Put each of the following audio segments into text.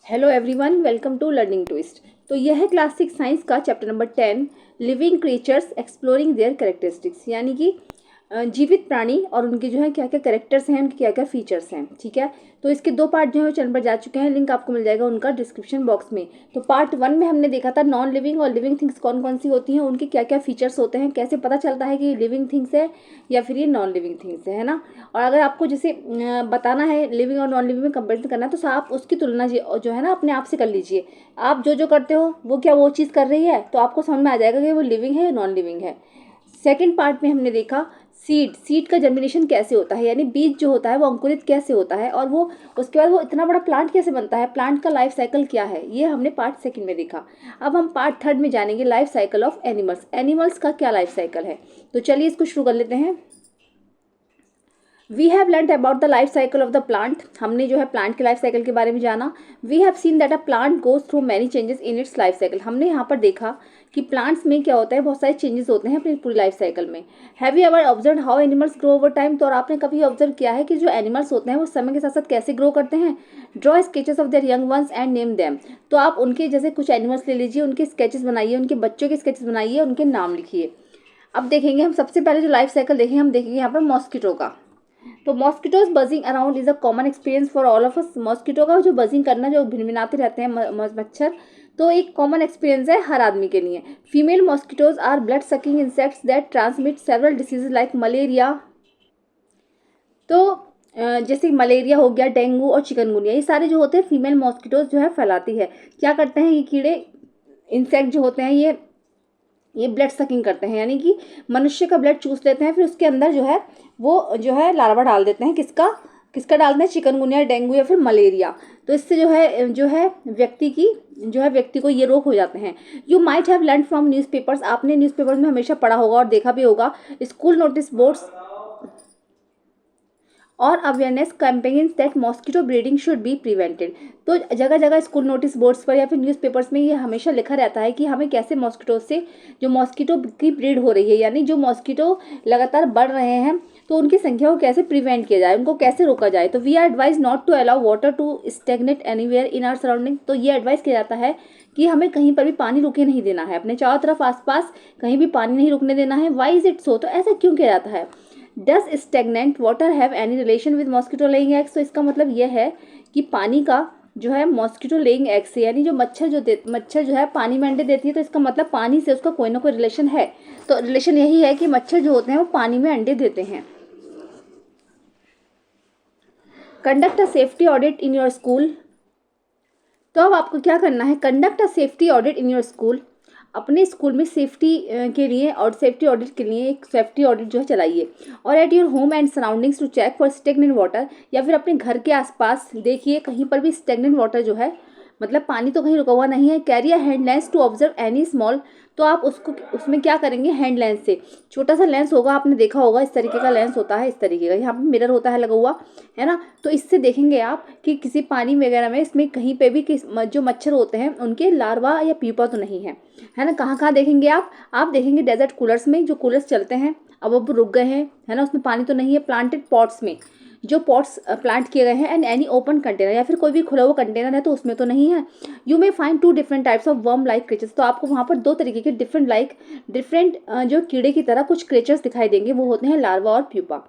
Hello everyone, welcome to learning twist. तो यह है क्लास 6 साइंस का chapter number 10, living creatures exploring their characteristics, यानी कि जीवित प्राणी और उनके जो है क्या क्या कैरेक्टर्स हैं, उनके क्या क्या फीचर्स हैं। ठीक है, तो इसके दो पार्ट जो है चैनल पर जा चुके हैं, लिंक आपको मिल जाएगा उनका डिस्क्रिप्शन बॉक्स में। तो पार्ट 1 में हमने देखा था नॉन लिविंग और लिविंग थिंग्स कौन कौन सी होती हैं, उनके क्या क्या फीचर्स होते हैं, कैसे पता चलता है कि ये लिविंग थिंग्स है या फिर ये नॉन लिविंग थिंग्स है ना। और अगर आपको जैसे बताना है लिविंग और नॉन लिविंग में कंपेरिजन करना है, तो आप उसकी तुलना जो है ना अपने आप से कर लीजिए। आप जो जो करते हो वो क्या वो चीज़ कर रही है, तो आपको समझ में आ जाएगा कि वो लिविंग है या नॉन लिविंग है। सेकेंड पार्ट में हमने देखा सीड का जर्मिनेशन कैसे होता है, यानी बीज जो होता है वो अंकुरित कैसे होता है, और वो उसके बाद वो इतना बड़ा प्लांट कैसे बनता है, प्लांट का लाइफ साइकिल क्या है, ये हमने पार्ट सेकंड में देखा। अब हम पार्ट थर्ड में जानेंगे life cycle of animals, animals का क्या लाइफ साइकिल है। तो चलिए इसको शुरू कर लेते हैं। We have learn about the life cycle of the plant, हमने जो है प्लांट के लाइफ साइकिल के बारे में जाना। We have seen that a plant goes through many changes in its life cycle, हमने यहाँ पर देखा कि प्लांट्स में क्या होता है, बहुत सारे चेंजेस होते हैं अपनी पूरी लाइफ साइकिल में। Have you ever observe how animals grow over time, तो और आपने कभी ऑब्जर्व किया है कि जो एनिमल्स होते हैं वो समय के साथ साथ कैसे ग्रो करते हैं। Draw sketches of their young ones and name them, तो आप उनके जैसे कुछ एनिमल्स ले लीजिए, उनके स्केचेस बनाइए, उनके बच्चों के स्केचेस बनाइए, उनके नाम लिखिए। अब देखेंगे हम सबसे पहले जो लाइफ साइकिल देखेंगे, हम देखेंगे यहाँ पर मॉस्किटो का। तो mosquitoes buzzing around is a common experience for all of us, mosquito का जो बजिंग करना, जो भिनभिनाते रहते हैं मच्छर, तो एक कॉमन एक्सपीरियंस है हर आदमी के लिए। Female mosquitoes are blood sucking insects that transmit several diseases like malaria, तो जैसे मलेरिया हो गया, डेंगू और चिकनगुनिया, ये सारे जो होते हैं फीमेल मॉस्किटोज जो है फैलाती है। क्या करते हैं ये कीड़े, इंसेक्ट जो होते हैं ये ब्लड सकिंग करते हैं, यानी कि मनुष्य का ब्लड चूस लेते हैं, फिर उसके अंदर जो है वो जो है लार्वा डाल देते हैं। किसका किसका डालते हैं, चिकनगुनिया, डेंगू या फिर मलेरिया। तो इससे जो है व्यक्ति को ये रोग हो जाते हैं। You might have learn from newspapers, आपने न्यूज़पेपर में हमेशा पढ़ा होगा और देखा भी होगा, स्कूल नोटिस बोर्ड्स और awareness campaigns that mosquito breeding should be prevented, तो जगह जगह स्कूल नोटिस बोर्ड्स पर या फिर न्यूज़पेपर्स में ये हमेशा लिखा रहता है कि हमें कैसे मॉस्किटो से, जो मॉस्किटो की ब्रीड हो रही है, यानी जो मॉस्किटो लगातार बढ़ रहे हैं, तो उनकी संख्या को कैसे प्रिवेंट किया जाए, उनको कैसे रोका जाए। तो we are advise not to allow water to stagnate anywhere in our surrounding, तो ये एडवाइस किया जाता है कि हमें कहीं पर भी पानी रुके नहीं देना है, अपने चारों तरफ आसपास कहीं भी पानी नहीं रुकने देना है। वाई इज इट सो, तो ऐसा क्यों किया जाता है। Does stagnant water have any relation with mosquito laying eggs, तो इसका मतलब यह है कि पानी का जो है मॉस्किटो लेइंग एग से, यानी जो मच्छर जो है पानी में अंडे देती है, तो इसका मतलब पानी से उसका कोई ना कोई रिलेशन है। तो रिलेशन यही है कि मच्छर जो होते हैं वो पानी में अंडे देते हैं। Conduct a safety audit in your school, तो अब आपको क्या करना है, conduct a safety audit in your school, अपने स्कूल में सेफ्टी के लिए और सेफ्टी ऑडिट के लिए एक सेफ्टी ऑडिट जो है चलाइए। और at your home and surroundings to check for stagnant water, या फिर अपने घर के आसपास देखिए कहीं पर भी स्टेगनेंट वाटर जो है, मतलब पानी तो कहीं रुका हुआ नहीं है। Carry a hand lens to observe any small, तो आप उसमें क्या करेंगे, हैंड लेंस से, छोटा सा लेंस होगा, आपने देखा होगा इस तरीके का लेंस होता है, इस तरीके का, यहाँ पे मिरर होता है लगा हुआ, है ना। तो इससे देखेंगे आप कि किसी पानी वगैरह में इसमें कहीं पे भी जो मच्छर होते हैं उनके लार्वा या प्यूपा तो नहीं है ना। कहाँ कहाँ देखेंगे आप देखेंगे डेजर्ट कूलर्स में, जो कूलर्स चलते हैं अब रुक गए हैं, है ना, उसमें पानी तो नहीं है। प्लांटेड पॉट्स में, जो पॉट्स प्लांट किए गए हैं, एंड एनी ओपन कंटेनर, या फिर कोई भी खुला हुआ कंटेनर है तो उसमें तो नहीं है। You may find 2 different types of worm like creatures, तो आपको वहाँ पर 2 तरीके के डिफरेंट जो कीड़े की तरह कुछ क्रीचर्स दिखाई देंगे, वो होते हैं लार्वा और pupa.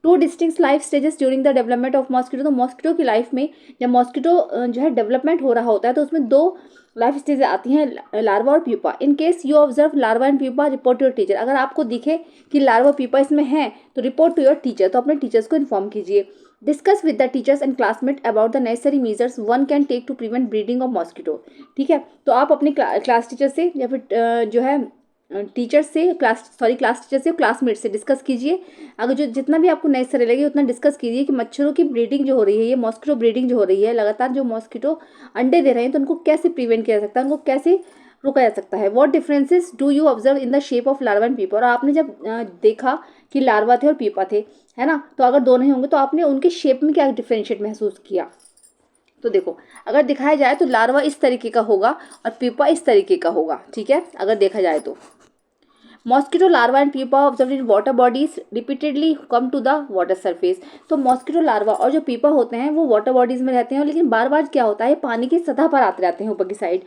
2 distinct life stages during the development of mosquito, तो मॉस्किटो की लाइफ में जब मॉस्किटो जो है डेवलपमेंट हो रहा होता है, तो उसमें 2 लाइफ स्टेज आती हैं, लार्वा और pupa. In case you observe larva and pupa, report to your teacher, अगर आपको दिखे कि लार्वा प्यूपा इसमें है तो रिपोर्ट टू योर टीचर, तो अपने टीचर्स को इन्फॉर्म कीजिए। Discuss with the teachers and classmate about the necessary measures one can take to prevent breeding of mosquito, ठीक है। तो आप अपने क्लास टीचर से या फिर जो है टीचर से क्लास टीचर से, क्लासमेट से डिस्कस कीजिए। अगर जो जितना भी आपको नेसेसरी लगे उतना डिस्कस कीजिए कि मच्छरों की ब्रीडिंग जो हो रही है, ये मॉस्किटो ब्रीडिंग जो हो रही है, लगातार जो मॉस्किटो अंडे दे रहे हैं, तो उनको कैसे प्रिवेंट किया जा सकता है, उनको कैसे रोका जा सकता है। What differences do you observe in the shape of larva and पीपा, और आपने जब देखा कि लार्वा थे और पीपा थे, है ना, तो अगर दोनों ही होंगे तो आपने उनके शेप में क्या डिफरेंशिएट महसूस किया। तो देखो, अगर दिखाया जाए तो लार्वा इस तरीके का होगा और पीपा इस तरीके का होगा, ठीक है, अगर देखा जाए तो। Mosquito larva and pupa observe in water bodies repeatedly come to the water surface. तो मॉस्किटो लार्वा और जो प्यूपा होते हैं वो वाटर बॉडीज में रहते हैं, लेकिन बार बार क्या होता है पानी की सतह पर आते रहते हैं ऊपर की side.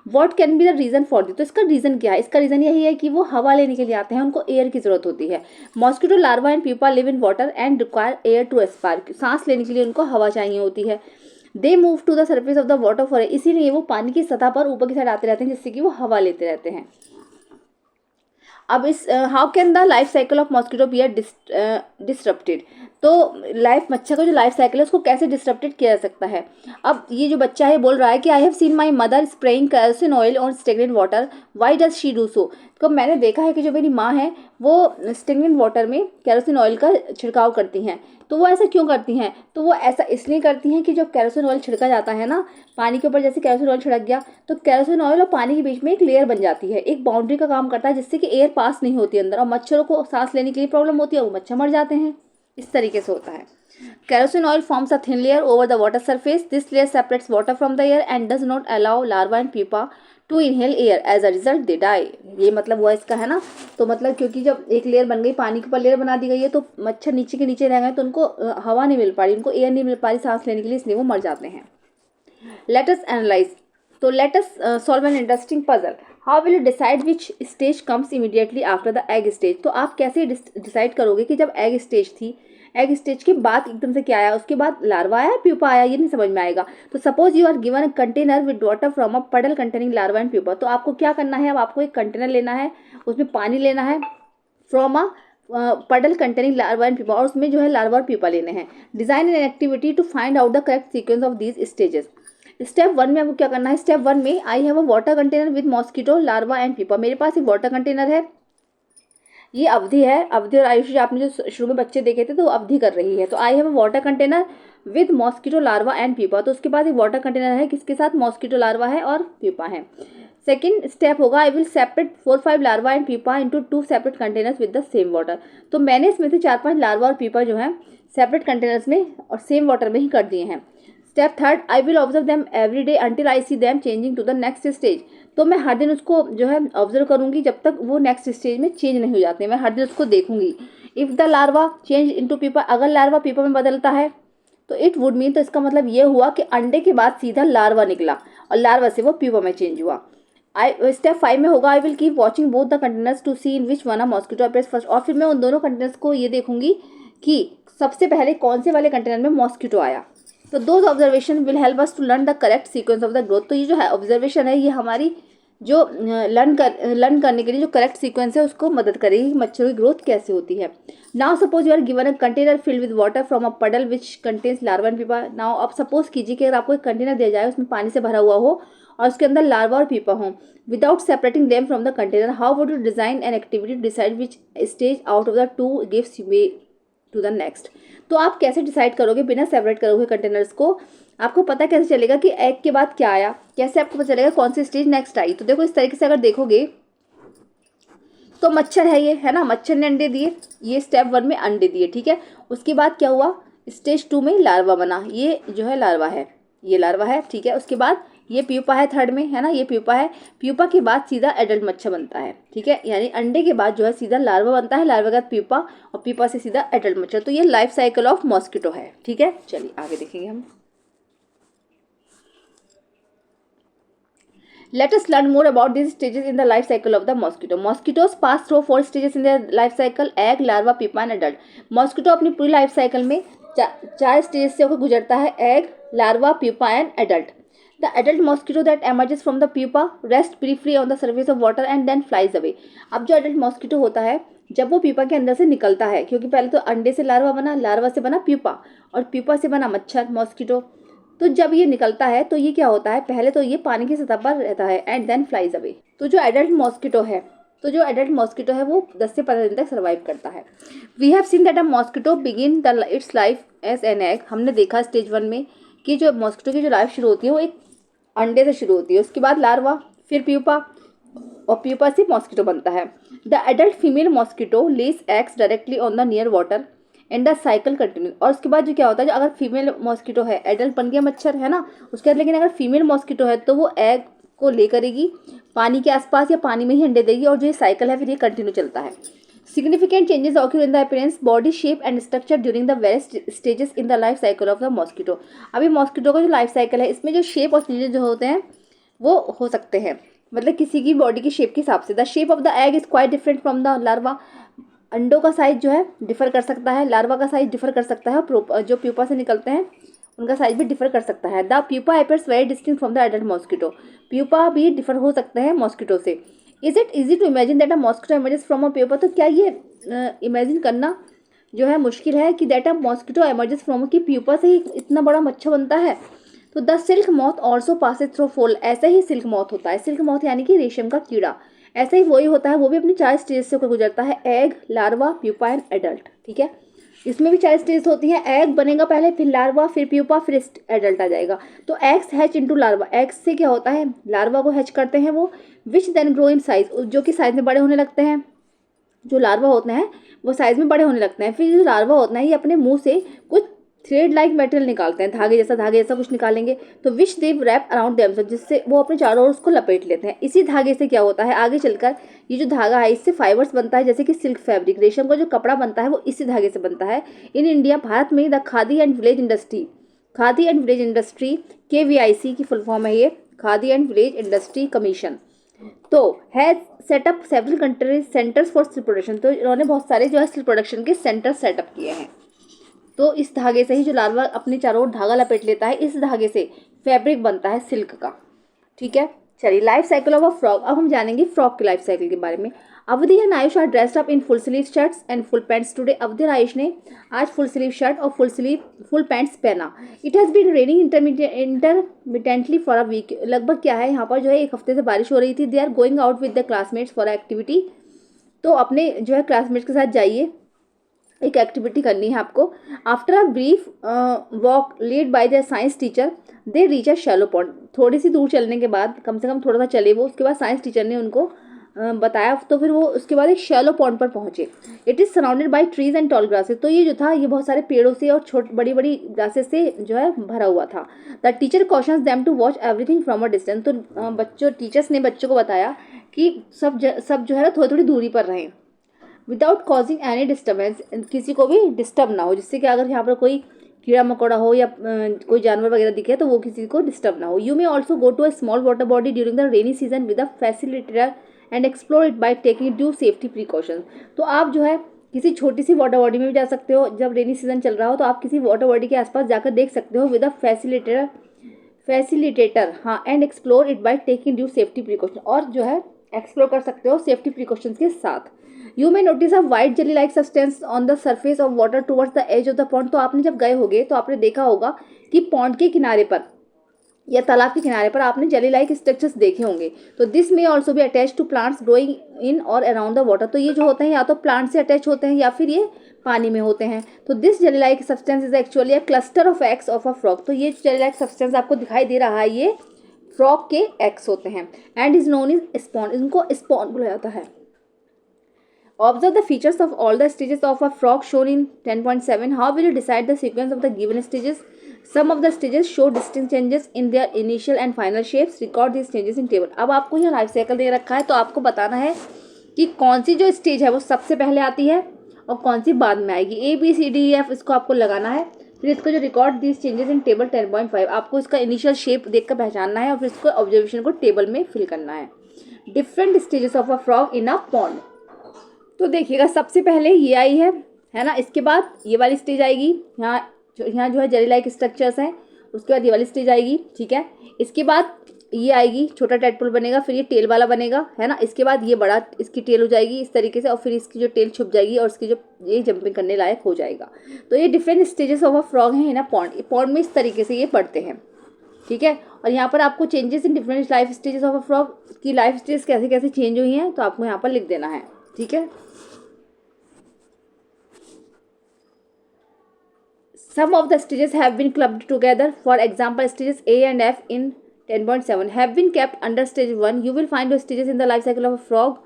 What can be the reason for this? तो इसका रीजन क्या है? इसका रीजन यही है कि वो हवा लेने के लिए आते हैं, उनको एयर की जरूरत होती है। Mosquito larva and pupa live in water and require air to aspire. सांस लेने के लिए उनको हवा चाहिए होती है। They move to the surface of the water for, इसीलिए वो पानी की सतह पर ऊपर की साइड आते रहते हैं, जिससे कि वो हवा लेते रहते हैं। अब इस how can the life cycle of mosquito be disrupted? तो मच्छर का जो लाइफ साइकिल है उसको कैसे डिसरप्टेड किया जा सकता है? अब ये जो बच्चा है बोल रहा है कि I have seen my mother spraying kerosene oil on stagnant water, why does she do so? तो मैंने देखा है कि जो मेरी माँ है वो स्टेगनेंट वाटर में केरोसिन ऑयल का छिड़काव करती हैं। तो वो ऐसा क्यों करती हैं? तो वो ऐसा इसलिए करती हैं कि जब केरोसिन ऑयल छिड़का जाता है ना पानी के ऊपर, जैसे केरोसिन ऑयल छिड़क गया तो केरोसिन ऑयल और पानी के बीच में एक लेयर बन जाती है, एक बाउंड्री का काम करता है, जिससे कि एयर पास नहीं होती अंदर और मच्छरों को सांस लेने के लिए प्रॉब्लम होती है, वो मच्छर मर जाते हैं। इस तरीके से होता है। Kerosene oil forms a thin layer over the water surface. This layer separates water from the air and does not allow larva and pupa to inhale air. As a result, they die. ये मतलब हुआ इसका, है ना। तो मतलब क्योंकि जब एक लेयर बन गई, पानी के ऊपर लेयर बना दी गई है, तो मच्छर नीचे के नीचे रह गए, तो उनको हवा नहीं मिल पा रही, उनको एयर नहीं मिल पा रही सांस लेने के लिए, इसलिए वो मर जाते हैं। Let us analyze. So let us solve an interesting puzzle. How will you decide which stage comes immediately after the egg stage? तो आप कैसे डिसाइड करोगे कि जब एग स्टेज थी, एग स्टेज के बाद एकदम से क्या आया, उसके बाद लार्वा आया, प्यूपा आया, ये नहीं समझ में आएगा। तो suppose you are given a container with water from a puddle containing larva and pupa. तो आपको क्या करना है? अब आपको एक कंटेनर लेना है, उसमें पानी लेना है, from a puddle containing larva and pupa, और उसमें जो है लार्वा और प्यूपा लेने हैं। Design an activity to find out the correct sequence of these stages. Step 1 में आपको क्या करना है? स्टेप 1 में I have a water container with mosquito larva and pupa. मेरे पास एक वाटर कंटेनर है, ये अवधि है, अवधि और आयुषी आपने जो शुरू में बच्चे देखे थे तो वो अवधि कर रही है। तो आई have a water container with mosquito larva and pupa. तो उसके बाद एक वाटर कंटेनर है, किसके साथ? मॉस्किटो लार्वा है और प्यूपा है। सेकेंड स्टेप होगा I will separate 4-5 larva and pupa into 2 separate containers with the same water. तो मैंने इसमें से 4-5 लार्वा और प्यूपा जो है सेपरेट कंटेनर्स में और सेम वाटर में ही कर दिए हैं। Step third I will observe them every day until I see them changing to the next stage. तो मैं हर दिन उसको जो है ऑब्जर्व करूंगी जब तक वो नेक्स्ट स्टेज में चेंज नहीं हो जाते, मैं हर दिन उसको देखूंगी। If the larva change into पीपा, अगर लार्वा पीपा में बदलता है तो इट वुड मीन, तो इसका मतलब ये हुआ कि अंडे के बाद सीधा लार्वा निकला और लार्वा से वो पीपा में चेंज हुआ। स्टेप 5 में होगा I will keep watching both the containers to see in which one a mosquito appears first. और फिर मैं उन दोनों कंटेनर्स को ये देखूंगी कि सबसे पहले कौन से वाले कंटेनर में मॉस्किटो आया। तो those observation will help us to learn the correct sequence of the growth. तो ये जो है ऑब्जर्वेशन है, ये हमारी जो लर्न करने के लिए जो करेक्ट सीक्वेंस है उसको मदद करेगी, मच्छरों की ग्रोथ कैसे होती है। Now suppose you are given a container filled with water from a puddle which contains larva and pupa. Now अब सपोज कीजिए कि अगर आपको एक कंटेनर दिया जाए, उसमें पानी से भरा हुआ हो और उसके अंदर लार्वा और पीपा हो, without separating them from the container, how would you design an activity to decide which stage out of the two gives way to the next. तो आप कैसे डिसाइड करोगे बिना सेपरेट करोगे कंटेनर्स को? आपको पता कैसे चलेगा कि एग के बाद क्या आया? कैसे आपको पता चलेगा कौन सी स्टेज नेक्स्ट आई? तो देखो इस तरीके से अगर देखोगे तो मच्छर है ये, है ना, मच्छर ने अंडे दिए, ये स्टेप 1 में अंडे दिए, ठीक है। उसके बाद क्या हुआ? स्टेज 2 में लार्वा बना, ये जो है लार्वा है, ये लार्वा है, ठीक है। उसके बाद ये प्यूपा है थर्ड में, है ना, ये प्यूपा है। प्यूपा के बाद सीधा एडल्ट मच्छर बनता है, ठीक है, यानी अंडे के बाद जो है सीधा लार्वा बनता है, लार्वा के बाद प्यूपा और प्यूपा से सीधा एडल्ट मच्छर। तो ये लाइफ साइकिल ऑफ मॉस्किटो है, ठीक है। चलिए आगे देखेंगे हम। Let us learn more about these stages in the life cycle of the mosquito. Mosquitoes pass through 4 stages in their life cycle: egg, larva, pupa and adult. Mosquito अपनी पूरी life cycle में 4 स्टेज से होकर गुजरता है: egg, larva, pupa and adult. The adult mosquito that emerges from the pupa rests briefly on the surface of water and then flies away. अब जो adult mosquito होता है, जब वो प्यूपा के अंदर से निकलता है, क्योंकि पहले तो अंडे से लार्वा बना, लार्वा से बना प्यूपा और प्यूपा से बना मच्छर मॉस्किटो। तो जब ये निकलता है तो ये क्या होता है? पहले तो ये पानी की सतह पर रहता है एंड देन फ्लाइज अवे। तो जो एडल्ट मॉस्किटो है वो 10 से 15 दिन तक सर्वाइव करता है। We have seen that a mosquito begin the its life as an egg. हमने देखा स्टेज 1 में कि जो मॉस्किटो की जो लाइफ शुरू होती है वो एक अंडे से शुरू होती है, उसके बाद लार्वा, फिर प्यूपा और प्यूपा से मॉस्किटो बनता है। The adult female mosquito less eggs directly on the near water and the cycle continue. और उसके बाद जो क्या होता है, जो अगर फीमेल मॉस्किटो है, एडल्ट बन गया मच्छर, है ना, उसके बाद लेकिन अगर फीमेल मॉस्किटो है तो वो एग को ले करेगी, पानी के आसपास या पानी में ही अंडे देगी, और जो ये साइकिल है फिर ये कंटिन्यू चलता है। Significant changes occur in the appearance, body shape and structure during the various stages in the life cycle of the mosquito. अभी मॉस्किटो का जो लाइफ साइकिल है इसमें जो शेप और चेंजेस जो होते हैं वो हो सकते हैं, मतलब किसी की बॉडी की शेप के हिसाब से। The shape of the egg is quite different from the larva, अंडों का साइज जो है डिफर कर सकता है, लार्वा का साइज डिफर कर सकता है, जो प्यूपा से निकलते हैं उनका साइज भी डिफर कर सकता है। The pupa appears very distinct from the adult mosquito, pupa भी डिफर हो सकते हैं मॉस्किटो से। Is it easy to imagine that a mosquito emerges from a pupa, तो क्या ये इमेजिन करना जो है मुश्किल है कि that a mosquito emerges from की प्यूपा से ही इतना बड़ा मच्छर बनता है। तो the silk moth also passes through फोल, ऐसा ही सिल्क मॉथ होता है, सिल्क मॉथ यानी कि रेशम का कीड़ा, ऐसा ही वही होता है, वो भी अपनी 4 स्टेज से होकर गुजरता है, egg, larva, pupa and adult. ठीक है, इसमें भी 4 स्टेज होती हैं, एग बनेगा पहले, फिर लार्वा, फिर प्यूपा, फिर एडल्ट आ जाएगा। तो eggs hatch into larva, eggs से क्या होता है, लार्वा को हैच करते हैं वो, which then grow in size, जो कि साइज में बड़े होने लगते हैं। जो लार्वा होते हैं वो साइज में बड़े होने लगते हैं। फिर जो लार्वा होता है ये अपने मुंह से कुछ थ्रेड लाइक मटेरियल निकालते हैं, धागे जैसा कुछ निकालेंगे, तो विच दे रैप अराउंड देमसेल्फ, जिससे वो अपने चारों ओर उसको लपेट लेते हैं। इसी धागे से क्या होता है आगे चलकर, ये जो धागा है इससे फाइबर्स बनता है, जैसे कि सिल्क फैब्रिक, रेशम का जो कपड़ा बनता है वो इसी धागे से बनता है। इन इंडिया, भारत में, the khadi and village industry, khadi and village industry KVIC की फुल फॉर्म है ये, khadi and village industry commission, तो has setup several countries centres for silk production, तो इन्होंने बहुत सारे जो है सिल्क प्रोडक्शन के सेंटर सेटअप किए हैं। तो इस धागे से ही जो लार्वा अपने चारों ओर धागा लपेट लेता है, इस धागे से फैब्रिक बनता है सिल्क का। ठीक है, चलिए life cycle of a frog, अब हम जानेंगे फ्रॉग की लाइफ साइकिल के बारे में। Avadhi and Ayush are dressed up in full sleeve shirts and full pants today, Avadhi और आयुष ने आज फुल स्लीव शर्ट और फुल पैंट्स पहना। It has been raining intermittently for a week, लगभग क्या है यहाँ पर जो है 1 हफ्ते से बारिश हो रही थी। They are going out with the classmates for activity, तो अपने जो है क्लासमेट्स के साथ जाइए, एक एक्टिविटी करनी है आपको। After a brief walk led by the science teacher they reach a shallow pond, थोड़ी सी दूर चलने के बाद, कम से कम थोड़ा सा चले वो, उसके बाद साइंस टीचर ने उनको बताया, तो फिर वो उसके बाद एक शैलो पॉन्ड पर पहुंचे। It is surrounded by trees and tall grasses, तो ये जो था ये बहुत सारे पेड़ों से और बड़ी बड़ी ग्रासेस से जो है भरा हुआ था। The teacher cautions them to watch everything from a distance, तो टीचर्स ने बच्चों को बताया कि सब जो है ना थोड़ी थोड़ी दूरी पर रहें, विदाउट कॉजिंग एनी डिस्टर्बेंस, किसी को भी डिस्टर्ब ना हो, जिससे कि अगर यहाँ पर कोई कीड़ा मकोड़ा हो या कोई जानवर वगैरह दिखे तो वो किसी को डिस्टर्ब ना हो। You may also go to a small water body during the rainy season with a facilitator and explore it by taking due safety precautions, तो आप जो है किसी छोटी सी वाटर बॉडी में भी जा सकते हो, जब रेनी सीजन चल रहा हो तो आप किसी वाटर बॉडी के आसपास जाकर देख सकते हो विद अ फैसिलिटेटर, हाँ, and explore it by taking due safety precaution, और जो है एक्सप्लोर कर सकते हो सेफ्टी प्रिकॉशंस के साथ। You may notice a white jelly like substance on the surface of water towards the edge of the pond, तो आपने जब गए होगे तो आपने देखा होगा कि पॉन्ड के किनारे पर या तालाब के किनारे पर आपने जेली लाइक स्ट्रक्चर्स देखे होंगे। तो दिस में ऑल्सो भी attach to plants growing in और अराउंड द वाटर, तो ये जो होते हैं या तो प्लांट से अटैच होते हैं या फिर ये पानी में होते हैं। तो this jelly like substance is actually a cluster of eggs of a frog, तो ये जेली लाइक सब्सटेंस आपको दिखाई दे रहा है ये फ्रॉग के एग्स होते हैं, and is known is spawn, इनको स्पॉन बोला जाता है। Observe the features of all the stages of a frog shown in 10.7. How will you decide the sequence of the given stages? Some of the stages show distinct changes in their initial and final shapes. Record these changes in table. अब आपको यह life cycle दे रखा है, तो आपको बताना है कि कौन सी जो स्टेज है वो सबसे पहले आती है और कौन सी बाद में आएगी। ABCDEF इसको आपको लगाना है। फिर इसको जो record this changes in table 10.5, आपको इसका इनिशियल शेप देखकर पहचानना है और फिर इसको ऑब्जर्वेशन को टेबल में फिल करना है। Different stages of a frog in a pond, तो देखिएगा सबसे पहले ये आई है ना, इसके बाद ये वाली स्टेज आएगी, यहाँ जो है जेली लाइक स्ट्रक्चर्स हैं, उसके बाद ये वाली स्टेज आएगी। ठीक है, इसके बाद ये आएगी, छोटा टेडपोल बनेगा, फिर ये टेल वाला बनेगा, है ना, इसके बाद ये बड़ा इसकी टेल हो जाएगी इस तरीके से, और फिर इसकी जो टेल छुप जाएगी और इसकी जो ये जंपिंग करने लायक हो जाएगा। तो ये different stages of a frog हैं ना पॉन्ड में, इस तरीके से ये बढ़ते हैं। ठीक है, और यहाँ पर आपको changes in different life stages of a frog की लाइफ स्टेज कैसे कैसे चेंज हुई हैं तो आपको यहाँ पर लिख देना है। ठीक है, some of the stages have been clubbed together. For example, stages A and F in 10.7 have been kept under stage 1. You will find the stages in the life cycle of a frog.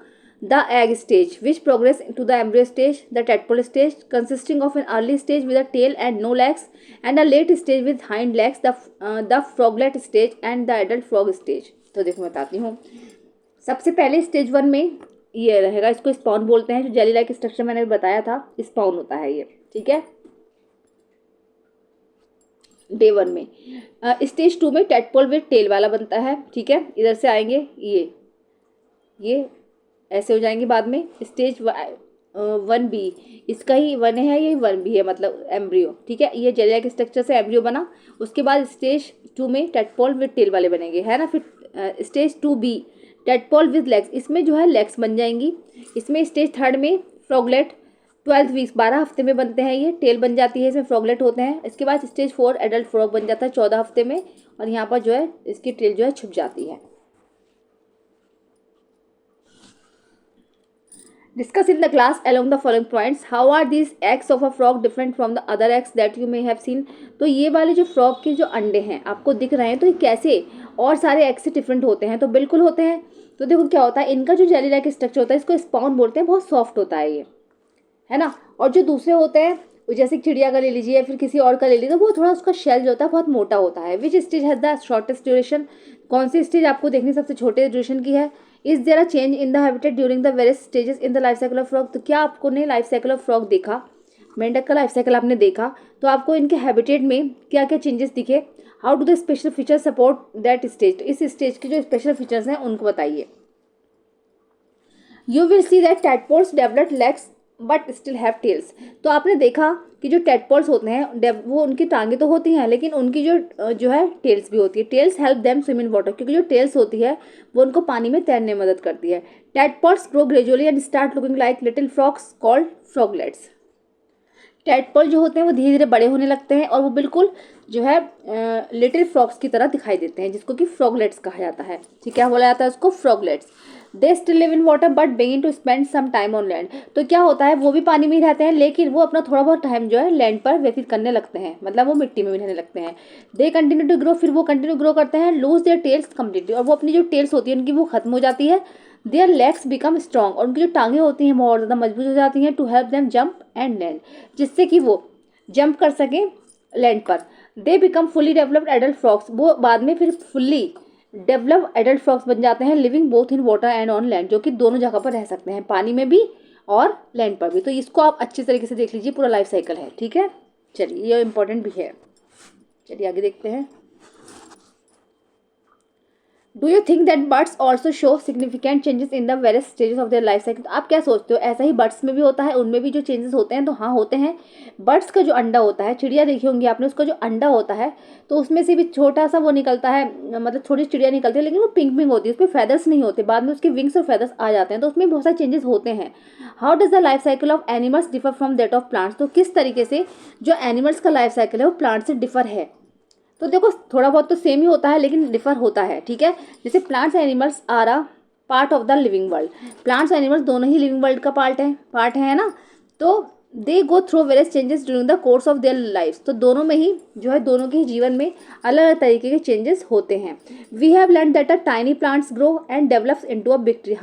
The egg stage, which progress to the embryo stage, the tadpole stage, consisting of an early stage with a tail and no legs, and a late stage with hind legs, the froglet stage, and the adult frog stage. तो देखो बताती हूँ। सबसे पहले stage 1 में ये रहेगा, इसको स्पॉन बोलते हैं। जो जेली लाइक स्ट्रक्चर मैंने बताया था, स्पॉन होता है ये, ठीक है, डे 1 में। स्टेज 2 में टेडपोल विद टेल वाला बनता है, ठीक है। इधर से आएंगे ये ऐसे हो जाएंगे बाद में। स्टेज 1 बी, इसका ही 1 है, ये 1 बी है, मतलब एम्ब्रियो, ठीक है। ये जेली लाइक स्ट्रक्चर से एम्ब्रियो बना। उसके बाद स्टेज 2 में टेडपोल विद टेल वाले बनेंगे, है ना। फिर stage 2 be tadpole with legs, इसमें जो है लेग्स बन जाएंगी। इसमें स्टेज 3 में फ्रॉगलेट 12 वीक्स 12 हफ्ते में बनते हैं, ये टेल बन जाती है, इसमें फ्रॉगलेट होते हैं। इसके बाद स्टेज 4 एडल्ट फ्रॉग बन जाता है 14 हफ्ते में, और यहाँ पर जो है इसकी टेल जो है छुप जाती है। Discuss in the class along the following points. How are these eggs of a frog different from the other eggs that you may have seen? तो ये वाले जो फ्रॉग के जो अंडे हैं आपको दिख रहे हैं, तो ये कैसे और सारे एग से डिफरेंट होते हैं? तो बिल्कुल होते हैं। तो देखो क्या होता है, इनका जो जेली लाइक स्ट्रक्चर होता है, इसको स्पॉन बोलते हैं, बहुत सॉफ्ट होता है ये, है ना। और जो दूसरे होते हैं, जैसे चिड़िया का ले लीजिए या फिर किसी और का ले लीजिए, तो वो थोड़ा उसका शेल जो होता है बहुत मोटा होता है। Which stage has the shortest duration? कौन सी स्टेज आपको देखनी सबसे छोटे ड्यूरेशन की है? Is there a change in the habitat during the various stages in the life cycle of frog? तो क्या आपको ने लाइफ साइकिल ऑफ फ्रॉग देखा, मेंढक का लाइफ साइकिल आपने देखा, तो आपको इनके हैबिटेट में क्या क्या चेंजेस दिखे? How do the special feature support that stage? तो इस स्टेज के जो स्पेशल फीचर्स हैं उनको बताइए। You will see that tadpoles develop legs but still have tails. तो आपने देखा कि जो टैडपोल्स होते हैं वो उनकी टांगे तो होती हैं, लेकिन उनकी जो है टेल्स भी होती है। Tails help them swim in water, क्योंकि जो टेल्स होती है वो उनको पानी में तैरने में मदद करती है। Tadpoles grow gradually and start looking like little frogs called froglets. Tadpole जो होते हैं वो धीरे धीरे बड़े होने लगते हैं और वो बिल्कुल जो है लिटिल फ्रॉग्स की तरह दिखाई देते हैं, जिसको कि फ्रॉगलेट्स कहा जाता है। ठीक है, क्या बोला जाता है उसको? Froglets. They still live in water but begin to spend some time on land. तो क्या होता है, वो भी पानी में ही रहते हैं, लेकिन वो अपना थोड़ा बहुत टाइम जो है लैंड पर व्यतीत करने लगते हैं, मतलब वो मिट्टी में भी रहने लगते हैं। दे कंटिन्यू टू ग्रो, फिर वो कंटिन्यू ग्रो करते हैं। लूज देयर टेल्स कम्प्लीटली, और वो अपनी जो टेल्स होती है उनकी वो खत्म हो जाती है। देयर लेग्स बिकम स्ट्रॉन्ग, और उनकी जो टांगे होती हैं वो और ज़्यादा मजबूत हो जाती हैं। To help them jump and land, जिससे कि वो जंप कर सकें लैंड पर। They become fully developed adult frogs, वो बाद में फिर फुल्ली डेवलप एडल्ट फ्रॉग्स बन जाते हैं। Living both in water and on land, जो कि दोनों जगह पर रह सकते हैं, पानी में भी और लैंड पर भी। तो इसको आप अच्छे तरीके से देख लीजिए, पूरा लाइफ साइकिल है। ठीक है, चलिए ये इंपॉर्टेंट भी है। चलिए आगे देखते हैं। Do you think that birds also show significant changes in the various stages of their life cycle? तो आप क्या सोचते हो, ऐसा ही बर्ड्स में भी होता है, उनमें भी जो चेंजेस होते हैं? तो हाँ, होते हैं। बर्ड्स का जो अंडा होता है, चिड़िया देखी होंगी आपने, उसका जो अंडा होता है तो उसमें से भी छोटा सा वो निकलता है, मतलब छोटी चिड़िया निकलती है, लेकिन वो पिंक पिंक होती है, उसमें फेदर्स नहीं होते। बाद में उसके विंग्स और फेदर्स आ जाते हैं, तो उसमें बहुत सारे चेंजेस होते हैं। How does the life cycle of animals differ from that of plants? तो किस तरीके से जो एनिमल्स का लाइफ साइकिल है वो प्लांट से डिफर है? तो देखो थोड़ा बहुत तो सेम ही होता है, लेकिन डिफर होता है। ठीक है, जैसे plants animals are a part of the living world. Plants animals दोनों ही लिविंग वर्ल्ड का पार्ट है ना। तो they go through various changes during the course of their life. तो दोनों में ही जो है, दोनों के ही जीवन में अलग अलग तरीके के चेंजेस होते हैं। We have learn that a tiny plants grow and develops into a big tree.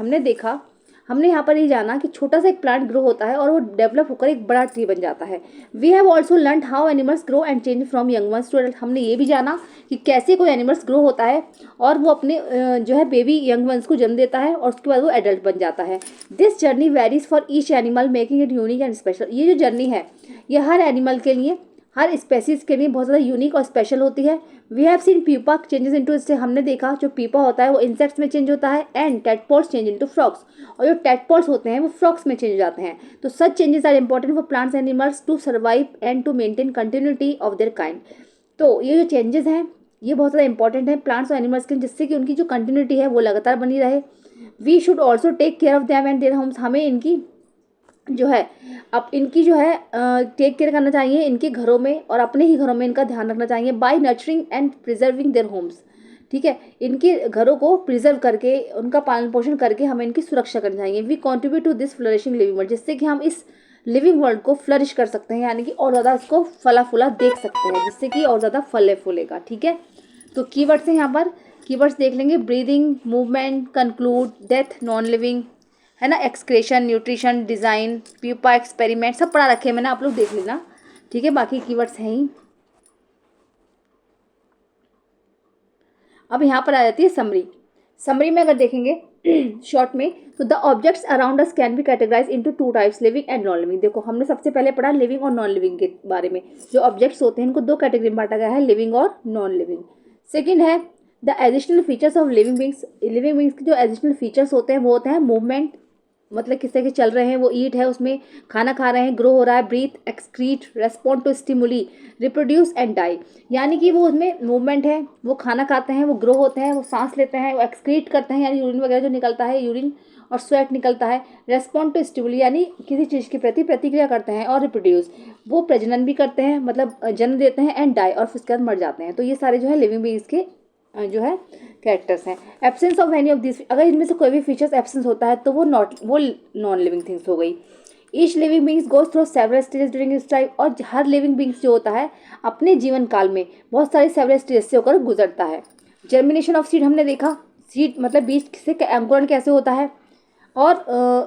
हमने यहाँ पर ये जाना कि छोटा सा एक प्लांट ग्रो होता है और वो डेवलप होकर एक बड़ा ट्री बन जाता है। We have also learn how animals grow and change from young ones to adult. हमने ये भी जाना कि कैसे कोई एनिमल्स ग्रो होता है और वो अपने जो है बेबी यंग वंस को जन्म देता है और उसके बाद वो एडल्ट बन जाता है। This journey varies for each animal making it unique and special. ये जो जर्नी है ये हर एनिमल के लिए, हर स्पेसीज के लिए बहुत ज़्यादा यूनिक और स्पेशल होती है। वी हैव सीन पीपा चेंजेस इनटू, इससे हमने देखा जो पीपा होता है वो इंसेक्ट्स में चेंज होता है, and tadpoles change into frogs, और जो टेडपोल्स होते हैं वो फ्रॉग्स में चेंज हो जाते हैं। तो such changes are important for plants animals to survive and to maintain continuity of their kind. तो ये जो चेंजेस हैं ये बहुत ज़्यादा इंपॉर्टेंट है प्लांट्स और एनिमल्स के लिए, जिससे कि उनकी जो कंटिन्यूटी है वो लगातार बनी रहे। We should also take care of them and their homes. हमें इनकी जो है इनकी जो है टेक केयर करना चाहिए इनके घरों में, और अपने ही घरों में इनका ध्यान रखना चाहिए। By nurturing and preserving their homes. ठीक है, इनके घरों को प्रिजर्व करके, उनका पालन पोषण करके हमें इनकी सुरक्षा करनी चाहिए। We contribute to this flourishing living world, जिससे कि हम इस लिविंग वर्ल्ड को फ्लरिश कर सकते हैं, यानी कि और ज़्यादा इसको फला फूला देख सकते हैं, जिससे कि और ज़्यादा फले फूलेगा। ठीक है, तो कीवर्ड्स हैं यहाँ पर, कीवर्ड्स देख लेंगे। Breathing, movement, conclude, death, non living, है ना, excretion, nutrition, design, pupa, experiment, सब पढ़ा रखे हैं मैंने, आप लोग देख लेना। ठीक है, बाकी कीवर्ड्स हैं ही। अब यहाँ पर आ जाती है समरी। समरी में अगर देखेंगे शॉर्ट में, तो the objects around us can be categorize into two types, living and non living. देखो हमने सबसे पहले पढ़ा लिविंग और नॉन लिविंग के बारे में। जो ऑब्जेक्ट्स होते हैं इनको दो कैटेगरी में बांटा गया है, लिविंग और नॉन लिविंग। सेकेंड है the additional features of living beings. Living beings के जो एडिशनल फीचर्स होते हैं वो होते हैं मूवमेंट, मतलब किस तरह के चल रहे हैं, वो ईट है, उसमें खाना खा रहे हैं, ग्रो हो रहा है, breathe, excrete, respond to stimuli, reproduce and die. यानी कि वो उसमें मूवमेंट है, वो खाना खाते हैं, वो ग्रो होते हैं, वो सांस लेते हैं, वो एक्सक्रीट करते हैं यानी यूरिन वगैरह जो निकलता है, यूरिन और स्वेट निकलता है, रेस्पॉन्ड टू स्टिमुली यानी किसी चीज़ के प्रति प्रतिक्रिया करते हैं, और रिप्रोड्यूस वो प्रजनन भी करते हैं, मतलब जन्म देते हैं, एंड डाई और फिर उसके बाद मर जाते हैं। तो ये सारे जो है लिविंग बीइंग्स के जो है कैरेक्टर्स हैं। Absence of any of this, अगर इनमें से कोई भी फीचर्स एब्सेंस होता है तो वो नॉन लिविंग थिंग्स हो गई। Each living beings goes through several stages during इस टाइम, और हर लिविंग बींग्स जो होता है अपने जीवन काल में बहुत सारे सेवरल स्टेजेस से होकर गुजरता है। जर्मिनेशन ऑफ सीड हमने देखा, सीड मतलब बीज से अंकुरण कैसे होता है, और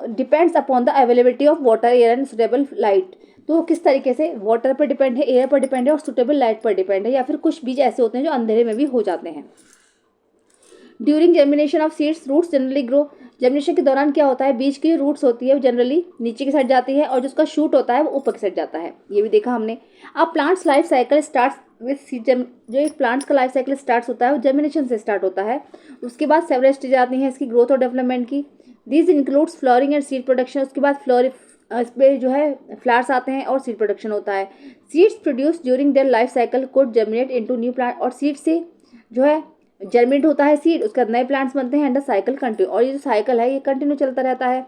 depends upon the availability of water, air and suitable light. तो किस तरीके से वाटर पर डिपेंड है, एयर पर डिपेंड है और सुटेबल लाइट पर डिपेंड है, या फिर कुछ बीज ऐसे होते हैं जो अंधेरे में भी हो जाते हैं। During germination of seeds roots generally grow. Germination के दौरान क्या होता है, बीज की रूट्स होती है वो जनरली नीचे की साइड जाती है और जो उसका शूट होता है वो ऊपर की साइड जाता है, ये भी देखा हमने। अब plants life cycle starts with seed. जो एक प्लांट्स का लाइफ साइकिल स्टार्ट्स होता है वो जर्मिनेशन से स्टार्ट होता है, उसके बाद सेवरल स्टेज आती हैं इसकी ग्रोथ और डेवलपमेंट की। This includes flowering and seed production. उसके बाद इस पर जो है फ्लावर्स आते हैं और सीड प्रोडक्शन होता है। Seeds produce during their life cycle could germinate into new plant, और सीड से जो है जर्मिनेट होता है सीड, उसके बाद नए प्लांट्स बनते हैं एंड द साइकिल कंटिन्यू, और ये जो साइकिल है ये कंटिन्यू चलता रहता है।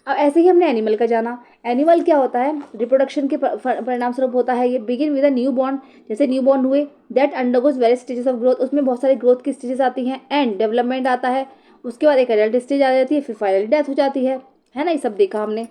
अब ऐसे ही हमने एनिमल का जाना। एनिमल क्या होता है, रिप्रोडक्शन के परिणाम स्वरूप होता है ये। Begin with a new born, जैसे न्यू बॉर्न हुए, that undergoes various stages of growth, उसमें बहुत सारी ग्रोथ की स्टेजेस आती हैं, एंड डेवलपमेंट आता है, उसके बाद एक एडल्ट स्टेज आ जाती है, फिर फाइनली डेथ हो जाती है ना, ये सब देखा हमने।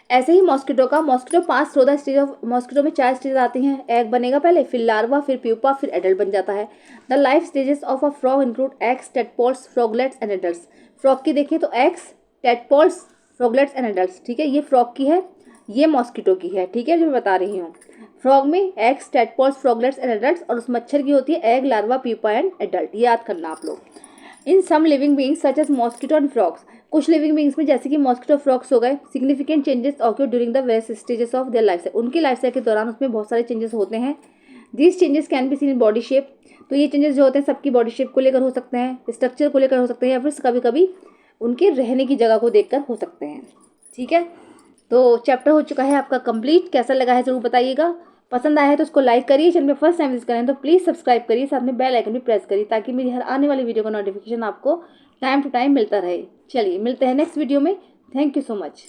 ऐसे ही मॉस्किटो का, mosquito pass through the stage of, mosquito में 4 स्टेज आती हैं, एग बनेगा पहले, फिर लार्वा, फिर प्यूपा, फिर एडल्ट बन जाता है। The life stages of a frog include eggs, tadpoles, froglets and adults. Frog की देखें तो eggs, tadpoles, froglets and adults, ठीक है, ये फ्रॉग की है, ये मॉस्किटो की है, ठीक है, जो मैं बता रही हूँ। फ्रॉग में eggs, tadpoles, froglets and adults, और उस मच्छर की होती है egg, larva, pupa and adult, ये याद करना आप लोग। In some living beings such as mosquito and frogs, कुछ लिविंग बींग्स में जैसे कि मॉस्किटो, फ्रॉग्स हो गए, significant changes occur during the various stages of their life cycle, उनकी लाइफ साइकिल के दौरान उसमें बहुत सारे चेंजेस होते हैं। These changes can be seen in body shape, तो ये चेंजेस जो होते हैं सबकी बॉडी शेप को लेकर हो सकते हैं, स्ट्रक्चर को लेकर हो सकते हैं, या फिर कभी कभी उनके रहने की जगह को देखकर हो सकते हैं, ठीक है। तो चैप्टर हो चुका है आपका कंप्लीट, कैसा लगा है ज़रूर बताइएगा। पसंद आया है तो उसको लाइक करिए, चैनल में फर्स्ट टाइम विजिट करें तो प्लीज़ सब्सक्राइब करिए, साथ में बेल आइकन भी प्रेस करिए ताकि मेरी हर आने वाली वीडियो का नोटिफिकेशन आपको टाइम टू टाइम मिलता रहे। चलिए मिलते हैं नेक्स्ट वीडियो में। Thank you so much.